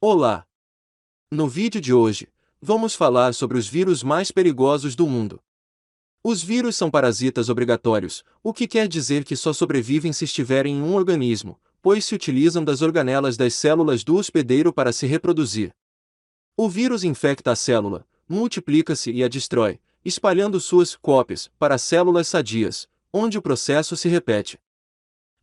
Olá! No vídeo de hoje, vamos falar sobre os vírus mais perigosos do mundo. Os vírus são parasitas obrigatórios, o que quer dizer que só sobrevivem se estiverem em um organismo, pois se utilizam das organelas das células do hospedeiro para se reproduzir. O vírus infecta a célula, multiplica-se e a destrói, espalhando suas cópias para células sadias, onde o processo se repete.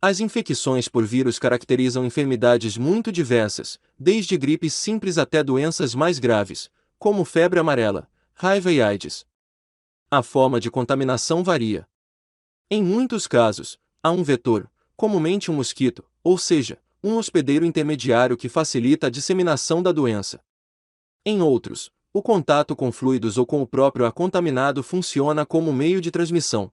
As infecções por vírus caracterizam enfermidades muito diversas, desde gripes simples até doenças mais graves, como febre amarela, raiva e AIDS. A forma de contaminação varia. Em muitos casos, há um vetor, comumente um mosquito, ou seja, um hospedeiro intermediário que facilita a disseminação da doença. Em outros, o contato com fluidos ou com o próprio ar contaminado funciona como meio de transmissão.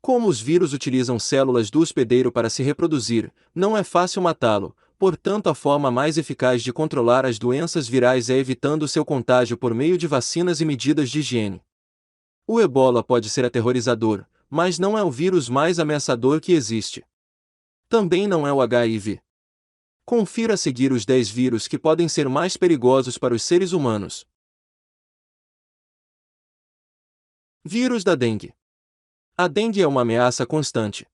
Como os vírus utilizam células do hospedeiro para se reproduzir, não é fácil matá-lo, portanto a forma mais eficaz de controlar as doenças virais é evitando seu contágio por meio de vacinas e medidas de higiene. O ebola pode ser aterrorizador, mas não é o vírus mais ameaçador que existe. Também não é o HIV. Confira a seguir os 10 vírus que podem ser mais perigosos para os seres humanos. Vírus da dengue. A dengue é uma ameaça constante.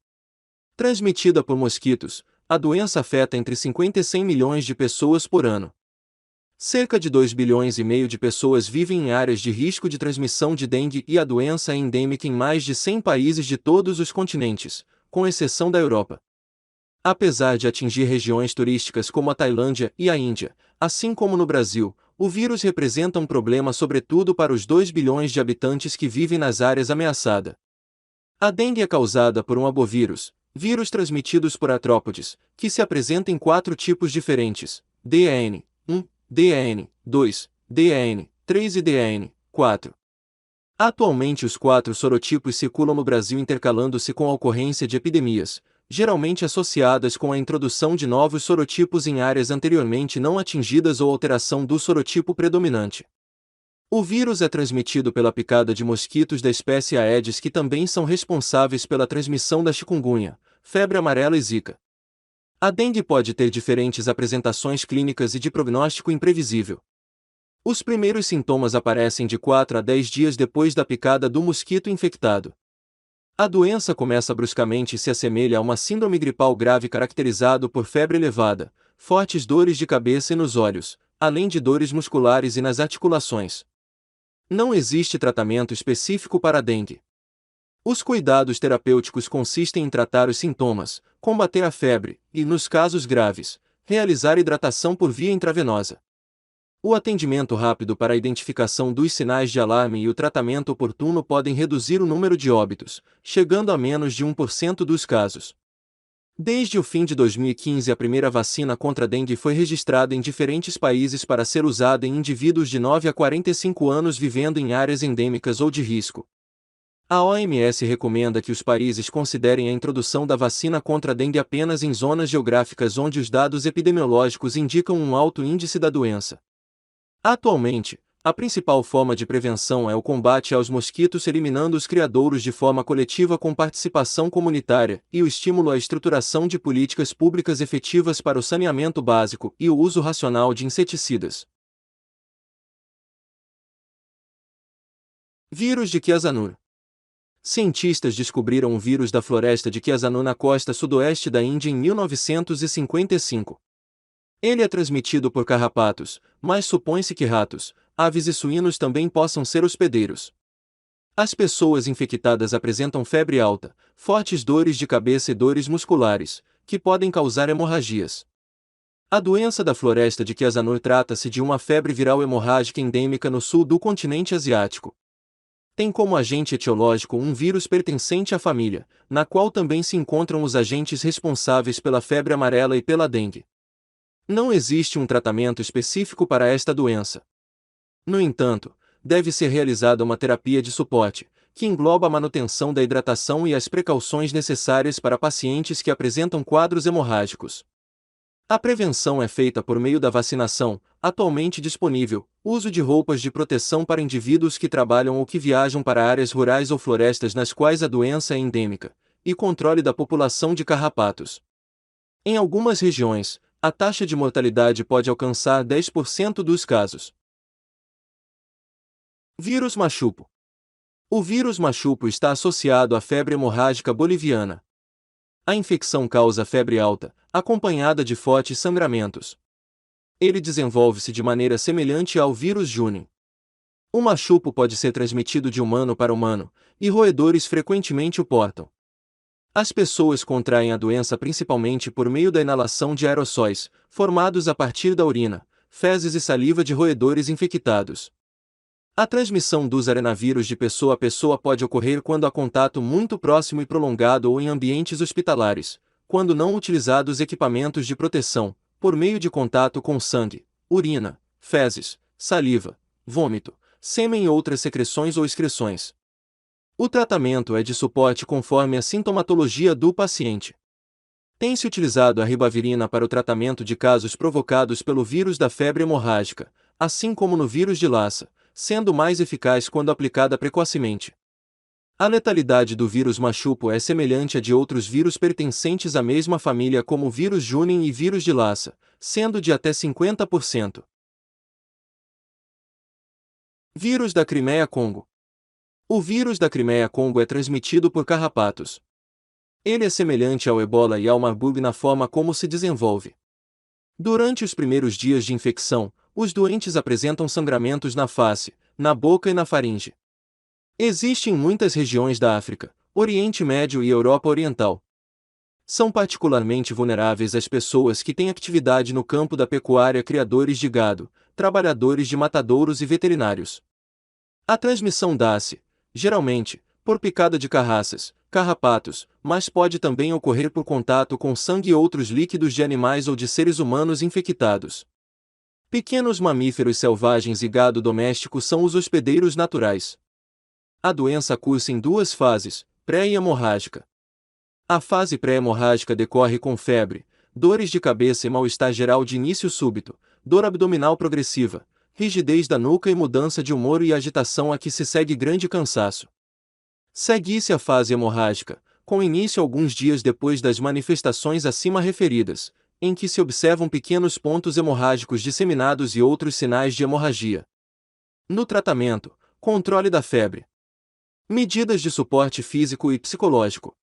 Transmitida por mosquitos, a doença afeta entre 50 e 100 milhões de pessoas por ano. Cerca de 2,5 bilhões de pessoas vivem em áreas de risco de transmissão de dengue e a doença é endêmica em mais de 100 países de todos os continentes, com exceção da Europa. Apesar de atingir regiões turísticas como a Tailândia e a Índia, assim como no Brasil, o vírus representa um problema sobretudo para os 2 bilhões de habitantes que vivem nas áreas ameaçadas. A dengue é causada por um abovírus, vírus transmitidos por artrópodes, que se apresenta em 4 tipos diferentes: DEN1, DEN2, DEN3 e DEN4. Atualmente os 4 sorotipos circulam no Brasil intercalando-se com a ocorrência de epidemias, geralmente associadas com a introdução de novos sorotipos em áreas anteriormente não atingidas ou alteração do sorotipo predominante. O vírus é transmitido pela picada de mosquitos da espécie Aedes que também são responsáveis pela transmissão da chikungunya, febre amarela e zika. A dengue pode ter diferentes apresentações clínicas e de prognóstico imprevisível. Os primeiros sintomas aparecem de 4 a 10 dias depois da picada do mosquito infectado. A doença começa bruscamente e se assemelha a uma síndrome gripal grave caracterizado por febre elevada, fortes dores de cabeça e nos olhos, além de dores musculares e nas articulações. Não existe tratamento específico para a dengue. Os cuidados terapêuticos consistem em tratar os sintomas, combater a febre e, nos casos graves, realizar hidratação por via intravenosa. O atendimento rápido para a identificação dos sinais de alarme e o tratamento oportuno podem reduzir o número de óbitos, chegando a menos de 1% dos casos. Desde o fim de 2015, a primeira vacina contra a dengue foi registrada em diferentes países para ser usada em indivíduos de 9 a 45 anos vivendo em áreas endêmicas ou de risco. A OMS recomenda que os países considerem a introdução da vacina contra a dengue apenas em zonas geográficas onde os dados epidemiológicos indicam um alto índice da doença. Atualmente, a principal forma de prevenção é o combate aos mosquitos eliminando os criadouros de forma coletiva com participação comunitária e o estímulo à estruturação de políticas públicas efetivas para o saneamento básico e o uso racional de inseticidas. Vírus de Chiasanur. Cientistas descobriram um vírus da floresta de Chiasanur na costa sudoeste da Índia em 1955. Ele é transmitido por carrapatos, mas supõe-se que ratos, aves e suínos também possam ser hospedeiros. As pessoas infectadas apresentam febre alta, fortes dores de cabeça e dores musculares, que podem causar hemorragias. A doença da floresta de Chiasanur trata-se de uma febre viral hemorrágica endêmica no sul do continente asiático. Tem como agente etiológico um vírus pertencente à família, na qual também se encontram os agentes responsáveis pela febre amarela e pela dengue. Não existe um tratamento específico para esta doença. No entanto, deve ser realizada uma terapia de suporte, que engloba a manutenção da hidratação e as precauções necessárias para pacientes que apresentam quadros hemorrágicos. A prevenção é feita por meio da vacinação, atualmente disponível, uso de roupas de proteção para indivíduos que trabalham ou que viajam para áreas rurais ou florestas nas quais a doença é endêmica, e controle da população de carrapatos. Em algumas regiões, A taxa de mortalidade pode alcançar 10% dos casos. Vírus machupo. O vírus machupo está associado à febre hemorrágica boliviana. A infecção causa febre alta, acompanhada de fortes sangramentos. Ele desenvolve-se de maneira semelhante ao vírus Junin. O machupo pode ser transmitido de humano para humano, e roedores frequentemente o portam. As pessoas contraem a doença principalmente por meio da inalação de aerossóis, formados a partir da urina, fezes e saliva de roedores infectados. A transmissão dos arenavírus de pessoa a pessoa pode ocorrer quando há contato muito próximo e prolongado ou em ambientes hospitalares, quando não utilizados equipamentos de proteção, por meio de contato com sangue, urina, fezes, saliva, vômito, sêmen e outras secreções ou excreções. O tratamento é de suporte conforme a sintomatologia do paciente. Tem-se utilizado a ribavirina para o tratamento de casos provocados pelo vírus da febre hemorrágica, assim como no vírus de Lassa, sendo mais eficaz quando aplicada precocemente. A letalidade do vírus machupo é semelhante à de outros vírus pertencentes à mesma família como o vírus Junin e vírus de Lassa, sendo de até 50%. Vírus da Crimeia-Congo. O vírus da Crimeia-Congo é transmitido por carrapatos. Ele é semelhante ao ebola e ao Marburg na forma como se desenvolve. Durante os primeiros dias de infecção, os doentes apresentam sangramentos na face, na boca e na faringe. Existe em muitas regiões da África, Oriente Médio e Europa Oriental. São particularmente vulneráveis as pessoas que têm atividade no campo da pecuária, criadores de gado, trabalhadores de matadouros e veterinários. A transmissão dá-se, geralmente, por picada de carraças, carrapatos, mas pode também ocorrer por contato com sangue e outros líquidos de animais ou de seres humanos infectados. Pequenos mamíferos selvagens e gado doméstico são os hospedeiros naturais. A doença cursa em duas fases, pré e hemorrágica. A fase pré-hemorrágica decorre com febre, dores de cabeça e mal-estar geral de início súbito, dor abdominal progressiva, rigidez da nuca e mudança de humor e agitação a que se segue grande cansaço. Segue-se a fase hemorrágica, com início alguns dias depois das manifestações acima referidas, em que se observam pequenos pontos hemorrágicos disseminados e outros sinais de hemorragia. No tratamento, controle da febre. Medidas de suporte físico e psicológico.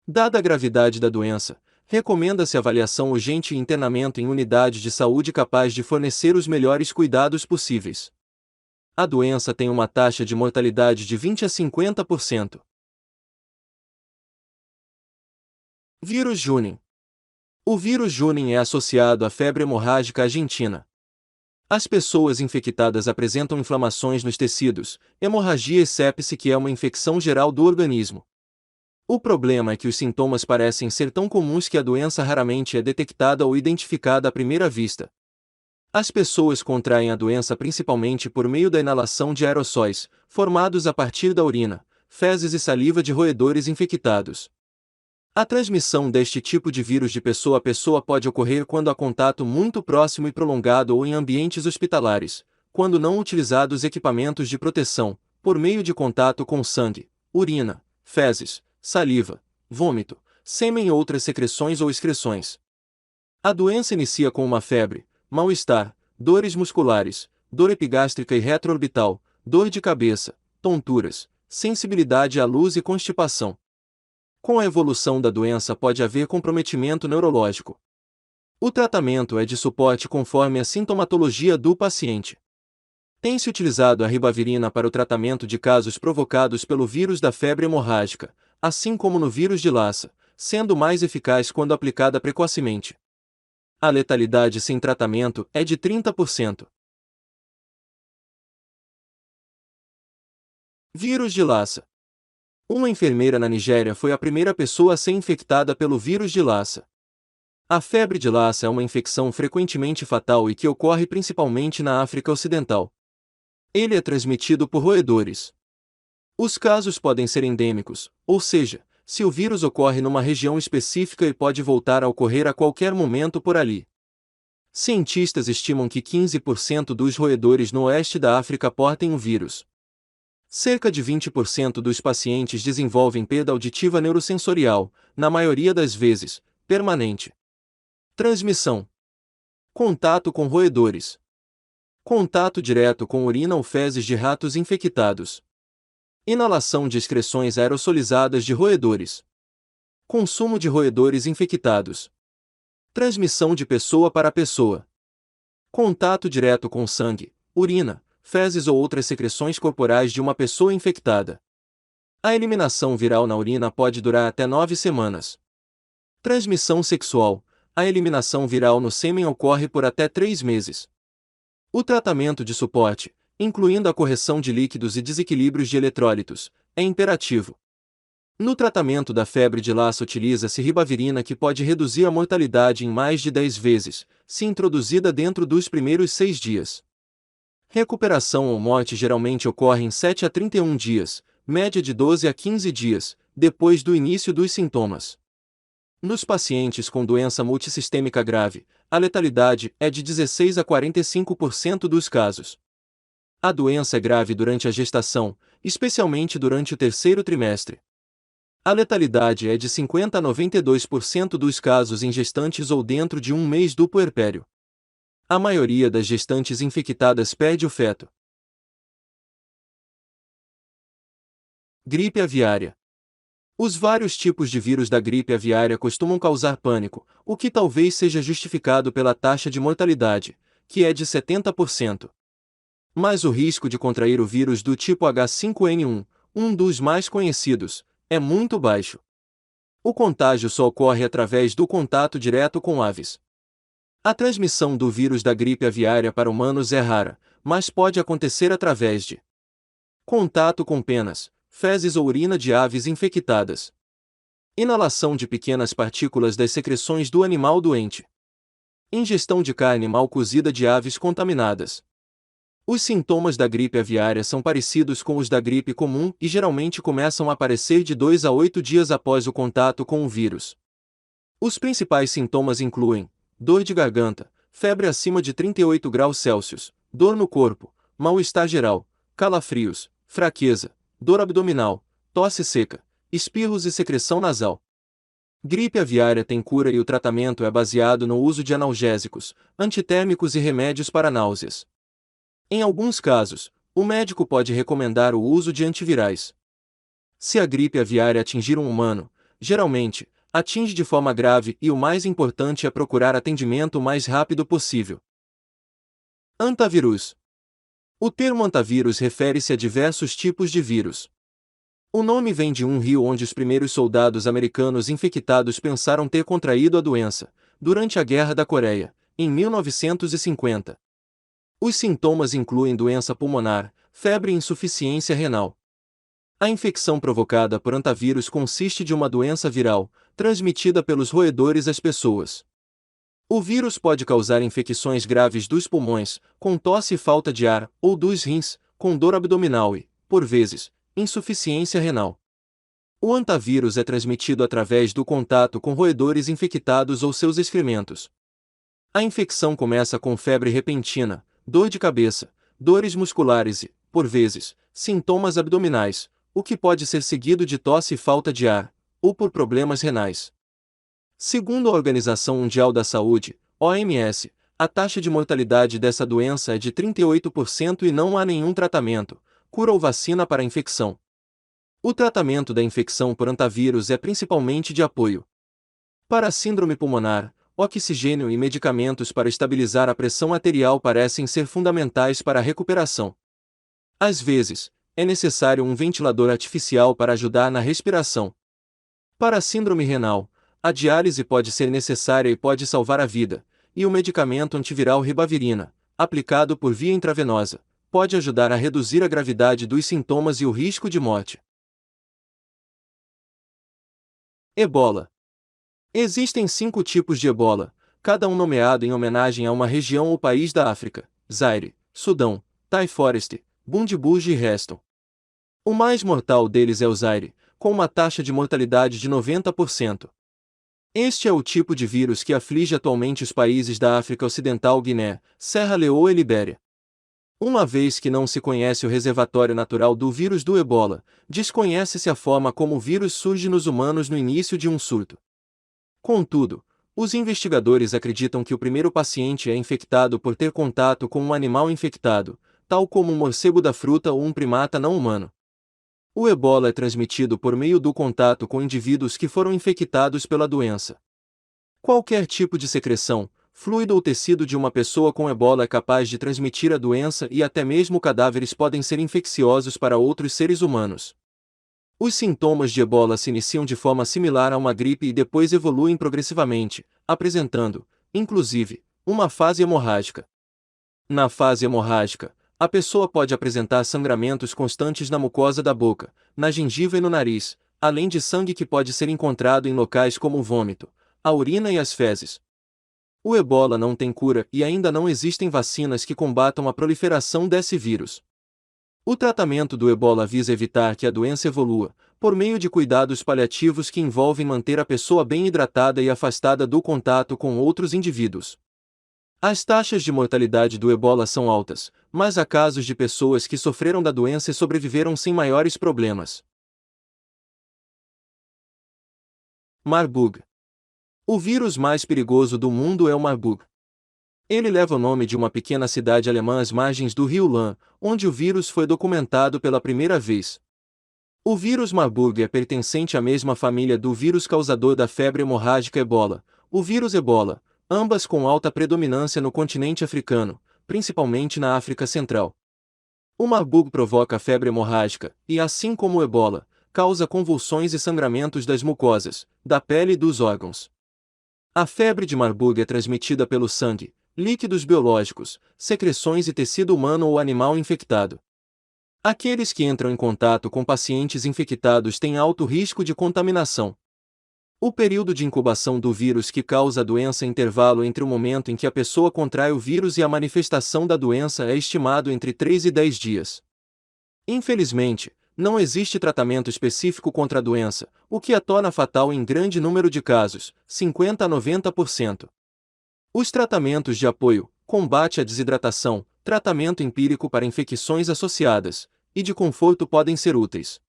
Dada a gravidade da doença, recomenda-se avaliação urgente e internamento em unidade de saúde capaz de fornecer os melhores cuidados possíveis. A doença tem uma taxa de mortalidade de 20 a 50%. Vírus Junin. O vírus Junin é associado à febre hemorrágica argentina. As pessoas infectadas apresentam inflamações nos tecidos, hemorragia e sepse, que é uma infecção geral do organismo. O problema é que os sintomas parecem ser tão comuns que a doença raramente é detectada ou identificada à primeira vista. As pessoas contraem a doença principalmente por meio da inalação de aerossóis, formados a partir da urina, fezes e saliva de roedores infectados. A transmissão deste tipo de vírus de pessoa a pessoa pode ocorrer quando há contato muito próximo e prolongado ou em ambientes hospitalares, quando não utilizados equipamentos de proteção, por meio de contato com sangue, urina, fezes, saliva, vômito, sêmen e outras secreções ou excreções. A doença inicia com uma febre, mal-estar, dores musculares, dor epigástrica e retroorbital, dor de cabeça, tonturas, sensibilidade à luz e constipação. Com a evolução da doença pode haver comprometimento neurológico. O tratamento é de suporte conforme a sintomatologia do paciente. Tem-se utilizado a ribavirina para o tratamento de casos provocados pelo vírus da febre hemorrágica, assim como no vírus de Lassa, sendo mais eficaz quando aplicada precocemente. A letalidade sem tratamento é de 30%. Vírus de Lassa. Uma enfermeira na Nigéria foi a primeira pessoa a ser infectada pelo vírus de Lassa. A febre de Lassa é uma infecção frequentemente fatal e que ocorre principalmente na África Ocidental. Ele é transmitido por roedores. Os casos podem ser endêmicos, ou seja, se o vírus ocorre numa região específica e pode voltar a ocorrer a qualquer momento por ali. Cientistas estimam que 15% dos roedores no oeste da África portem o vírus. Cerca de 20% dos pacientes desenvolvem perda auditiva neurosensorial, na maioria das vezes, permanente. Transmissão. Contato com roedores. Contato direto com urina ou fezes de ratos infectados. Inalação de excreções aerossolizadas de roedores. Consumo de roedores infectados. Transmissão de pessoa para pessoa. Contato direto com sangue, urina, fezes ou outras secreções corporais de uma pessoa infectada. A eliminação viral na urina pode durar até 9 semanas. Transmissão sexual. A eliminação viral no sêmen ocorre por até 3 meses. O tratamento de suporte, incluindo a correção de líquidos e desequilíbrios de eletrólitos, é imperativo. No tratamento da febre de Lassa utiliza-se ribavirina, que pode reduzir a mortalidade em mais de 10 vezes, se introduzida dentro dos primeiros 6 dias. Recuperação ou morte geralmente ocorre em 7 a 31 dias, média de 12 a 15 dias, depois do início dos sintomas. Nos pacientes com doença multissistêmica grave, a letalidade é de 16 a 45% dos casos. A doença é grave durante a gestação, especialmente durante o terceiro trimestre. A letalidade é de 50 a 92% dos casos em gestantes ou dentro de um mês do puerpério. A maioria das gestantes infectadas perde o feto. Gripe aviária. Os vários tipos de vírus da gripe aviária costumam causar pânico, o que talvez seja justificado pela taxa de mortalidade, que é de 70%. Mas o risco de contrair o vírus do tipo H5N1, um dos mais conhecidos, é muito baixo. O contágio só ocorre através do contato direto com aves. A transmissão do vírus da gripe aviária para humanos é rara, mas pode acontecer através de contato com penas, fezes ou urina de aves infectadas. Inalação de pequenas partículas das secreções do animal doente. Ingestão de carne mal cozida de aves contaminadas. Os sintomas da gripe aviária são parecidos com os da gripe comum e geralmente começam a aparecer de 2 a 8 dias após o contato com o vírus. Os principais sintomas incluem dor de garganta, febre acima de 38 graus Celsius, dor no corpo, mal-estar geral, calafrios, fraqueza, dor abdominal, tosse seca, espirros e secreção nasal. Gripe aviária tem cura e o tratamento é baseado no uso de analgésicos, antitérmicos e remédios para náuseas. Em alguns casos, o médico pode recomendar o uso de antivirais. Se a gripe aviária atingir um humano, geralmente, atinge de forma grave e o mais importante é procurar atendimento o mais rápido possível. Antavírus. O termo antavírus refere-se a diversos tipos de vírus. O nome vem de um rio onde os primeiros soldados americanos infectados pensaram ter contraído a doença, durante a Guerra da Coreia, em 1950. Os sintomas incluem doença pulmonar, febre e insuficiência renal. A infecção provocada por antavírus consiste de uma doença viral, transmitida pelos roedores às pessoas. O vírus pode causar infecções graves dos pulmões, com tosse e falta de ar, ou dos rins, com dor abdominal e, por vezes, insuficiência renal. O antavírus é transmitido através do contato com roedores infectados ou seus excrementos. A infecção começa com febre repentina, dor de cabeça, dores musculares e, por vezes, sintomas abdominais, o que pode ser seguido de tosse e falta de ar, ou por problemas renais. Segundo a Organização Mundial da Saúde, OMS, a taxa de mortalidade dessa doença é de 38% e não há nenhum tratamento, cura ou vacina para a infecção. O tratamento da infecção por antavírus é principalmente de apoio. Para a síndrome pulmonar, oxigênio e medicamentos para estabilizar a pressão arterial parecem ser fundamentais para a recuperação. Às vezes, é necessário um ventilador artificial para ajudar na respiração. Para a síndrome renal, a diálise pode ser necessária e pode salvar a vida, e o medicamento antiviral ribavirina, aplicado por via intravenosa, pode ajudar a reduzir a gravidade dos sintomas e o risco de morte. Ebola. Existem 5 tipos de ebola, cada um nomeado em homenagem a uma região ou país da África: Zaire, Sudão, Tai Forest, Bundibugyo e Reston. O mais mortal deles é o Zaire, com uma taxa de mortalidade de 90%. Este é o tipo de vírus que aflige atualmente os países da África Ocidental, Guiné, Serra Leoa e Libéria. Uma vez que não se conhece o reservatório natural do vírus do ebola, desconhece-se a forma como o vírus surge nos humanos no início de um surto. Contudo, Os investigadores acreditam que o primeiro paciente é infectado por ter contato com um animal infectado, tal como um morcego da fruta ou um primata não humano. O ebola é transmitido por meio do contato com indivíduos que foram infectados pela doença. Qualquer tipo de secreção, fluido ou tecido de uma pessoa com ebola é capaz de transmitir a doença e até mesmo cadáveres podem ser infecciosos para outros seres humanos. Os sintomas de ebola se iniciam de forma similar a uma gripe e depois evoluem progressivamente, apresentando, inclusive, uma fase hemorrágica. Na fase hemorrágica, a pessoa pode apresentar sangramentos constantes na mucosa da boca, na gengiva e no nariz, além de sangue que pode ser encontrado em locais como o vômito, a urina e as fezes. O ebola não tem cura e ainda não existem vacinas que combatam a proliferação desse vírus. O tratamento do ebola visa evitar que a doença evolua, por meio de cuidados paliativos que envolvem manter a pessoa bem hidratada e afastada do contato com outros indivíduos. As taxas de mortalidade do ebola são altas, mas há casos de pessoas que sofreram da doença e sobreviveram sem maiores problemas. Marburg. O vírus mais perigoso do mundo é o Marburg. Ele leva o nome de uma pequena cidade alemã às margens do rio Lahn, onde o vírus foi documentado pela primeira vez. O vírus Marburg é pertencente à mesma família do vírus causador da febre hemorrágica ebola, o vírus ebola, ambas com alta predominância no continente africano, principalmente na África Central. O Marburg provoca febre hemorrágica e, assim como o ebola, causa convulsões e sangramentos das mucosas, da pele e dos órgãos. A febre de Marburg é transmitida pelo sangue, líquidos biológicos, secreções e tecido humano ou animal infectado. Aqueles que entram em contato com pacientes infectados têm alto risco de contaminação. O período de incubação do vírus que causa a doença é intervalo entre o momento em que a pessoa contrai o vírus e a manifestação da doença é estimado entre 3 e 10 dias. Infelizmente, não existe tratamento específico contra a doença, o que a torna fatal em grande número de casos, 50 a 90%. Os tratamentos de apoio, combate à desidratação, tratamento empírico para infecções associadas, e de conforto podem ser úteis.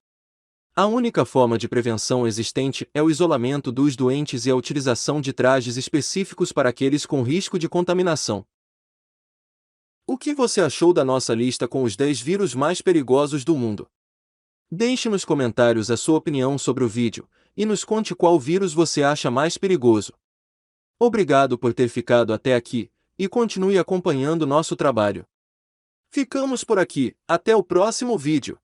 A única forma de prevenção existente é o isolamento dos doentes e a utilização de trajes específicos para aqueles com risco de contaminação. O que você achou da nossa lista com os 10 vírus mais perigosos do mundo? Deixe nos comentários a sua opinião sobre o vídeo, e nos conte qual vírus você acha mais perigoso. Obrigado por ter ficado até aqui, e continue acompanhando nosso trabalho. Ficamos por aqui, até o próximo vídeo.